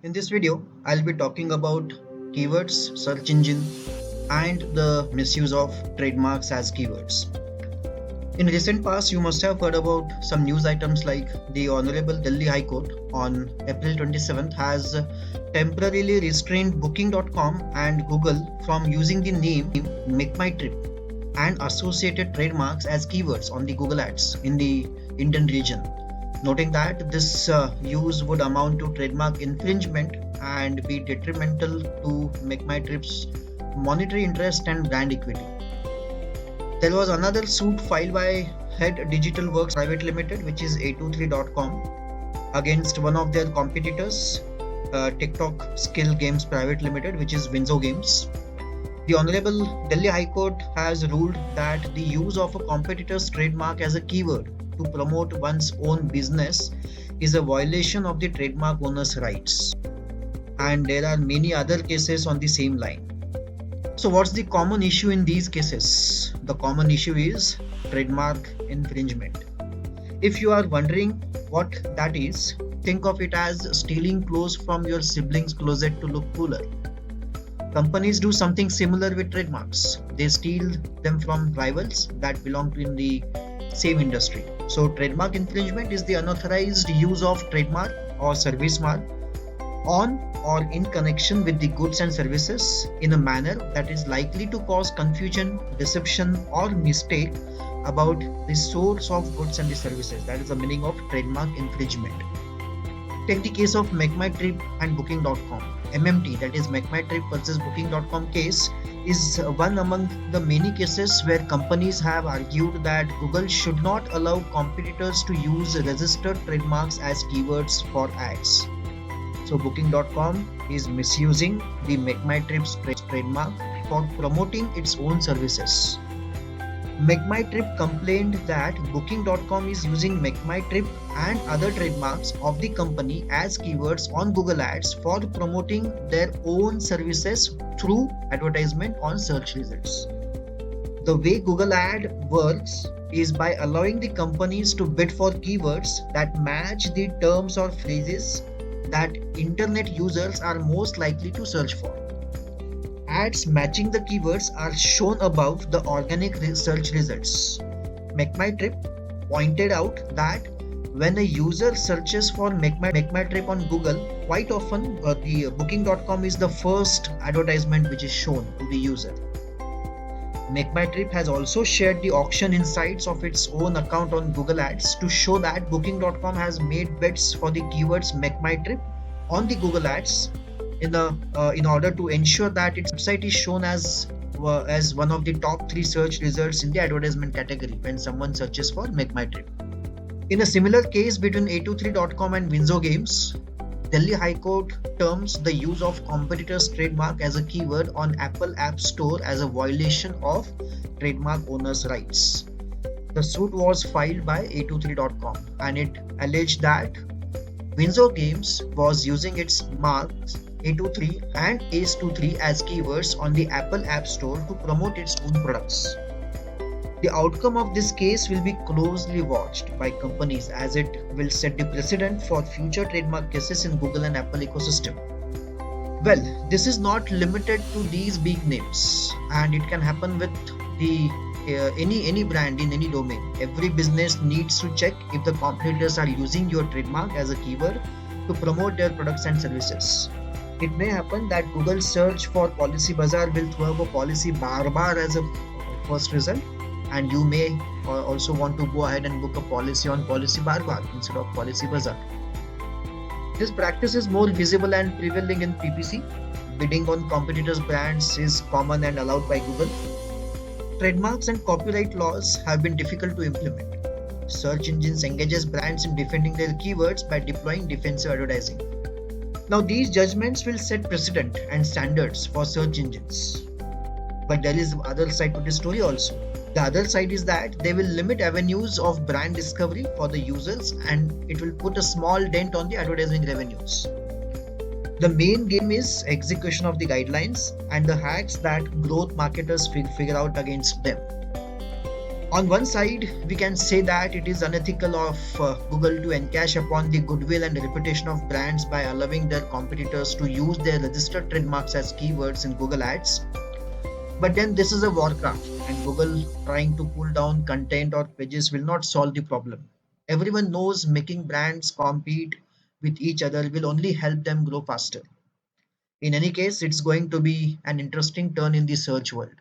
In this video, I'll be talking about keywords, search engine, and the misuse of trademarks as keywords. In recent past, you must have heard about some news items like the Honourable Delhi High Court on April 27th has temporarily restrained Booking.com and Google from using the name MakeMyTrip and associated trademarks as keywords on the Google Ads in the Indian region, noting that this use would amount to trademark infringement and be detrimental to MakeMyTrip's monetary interest and brand equity. There was another suit filed by Head Digital Works Private Limited, which is a23.com, against one of their competitors, Tictok Skill Games Private Limited, which is Winzo Games. The Honourable Delhi High Court has ruled that the use of a competitor's trademark as a keyword to promote one's own business is a violation of the trademark owner's rights. And there are many other cases on the same line. So what's the common issue in these cases? The common issue is trademark infringement. If you are wondering what that is, think of it as stealing clothes from your sibling's closet to look cooler. Companies do something similar with trademarks. They steal them from rivals that belong to in the same industry. So trademark infringement is the unauthorized use of trademark or service mark on or in connection with the goods and services in a manner that is likely to cause confusion, deception, or mistake about the source of goods and the services. That is the meaning of trademark infringement. Take the case of MakeMyTrip and Booking.com. MMT, that is MakeMyTrip versus Booking.com case, is one among the many cases where companies have argued that Google should not allow competitors to use registered trademarks as keywords for ads. So Booking.com is misusing the MakeMyTrip's trademark for promoting its own services. MakeMyTrip complained that Booking.com is using MakeMyTrip and other trademarks of the company as keywords on Google Ads for promoting their own services through advertisement on search results. The way Google Ad works is by allowing the companies to bid for keywords that match the terms or phrases that internet users are most likely to search for. Ads matching the keywords are shown above the organic search results. MakeMyTrip pointed out that when a user searches for MakeMyTrip on Google, quite often the Booking.com is the first advertisement which is shown to the user. MakeMyTrip has also shared the auction insights of its own account on Google Ads to show that Booking.com has made bids for the keywords MakeMyTrip on the Google Ads in order to ensure that its website is shown as one of the top 3 search results in the advertisement category when someone searches for MakeMyTrip. In a similar case between a23.com and Winzo Games, Delhi High Court terms the use of competitor's trademark as a keyword on Apple App Store as a violation of trademark owner's rights. The suit was filed by a23.com and it alleged that Winzo Games was using its marks A23 and ACE23 as keywords on the Apple App Store to promote its own products. The outcome of this case will be closely watched by companies as it will set the precedent for future trademark cases in Google and Apple ecosystem. Well, this is not limited to these big names, and it can happen with any brand in any domain. Every business needs to check if the competitors are using your trademark as a keyword to promote their products and services. It may happen that Google search for Policy Bazaar will throw up a Policy Barbar as a first result, and you may also want to go ahead and book a policy on Policy Barbar instead of Policy Bazaar. This practice is more visible and prevailing in PPC. Bidding on competitors' brands is common and allowed by Google. Trademarks and copyright laws have been difficult to implement. Search engines engages brands in defending their keywords by deploying defensive advertising. Now these judgments will set precedent and standards for search engines. But there is the other side to the story also. The other side is that they will limit avenues of brand discovery for the users and it will put a small dent on the advertising revenues. The main game is execution of the guidelines and the hacks that growth marketers figure out against them. On one side, we can say that it is unethical of Google to encash upon the goodwill and reputation of brands by allowing their competitors to use their registered trademarks as keywords in Google Ads. But then this is a Warcraft, and Google trying to pull down content or pages will not solve the problem. Everyone knows making brands compete with each other will only help them grow faster. In any case, it's going to be an interesting turn in the search world.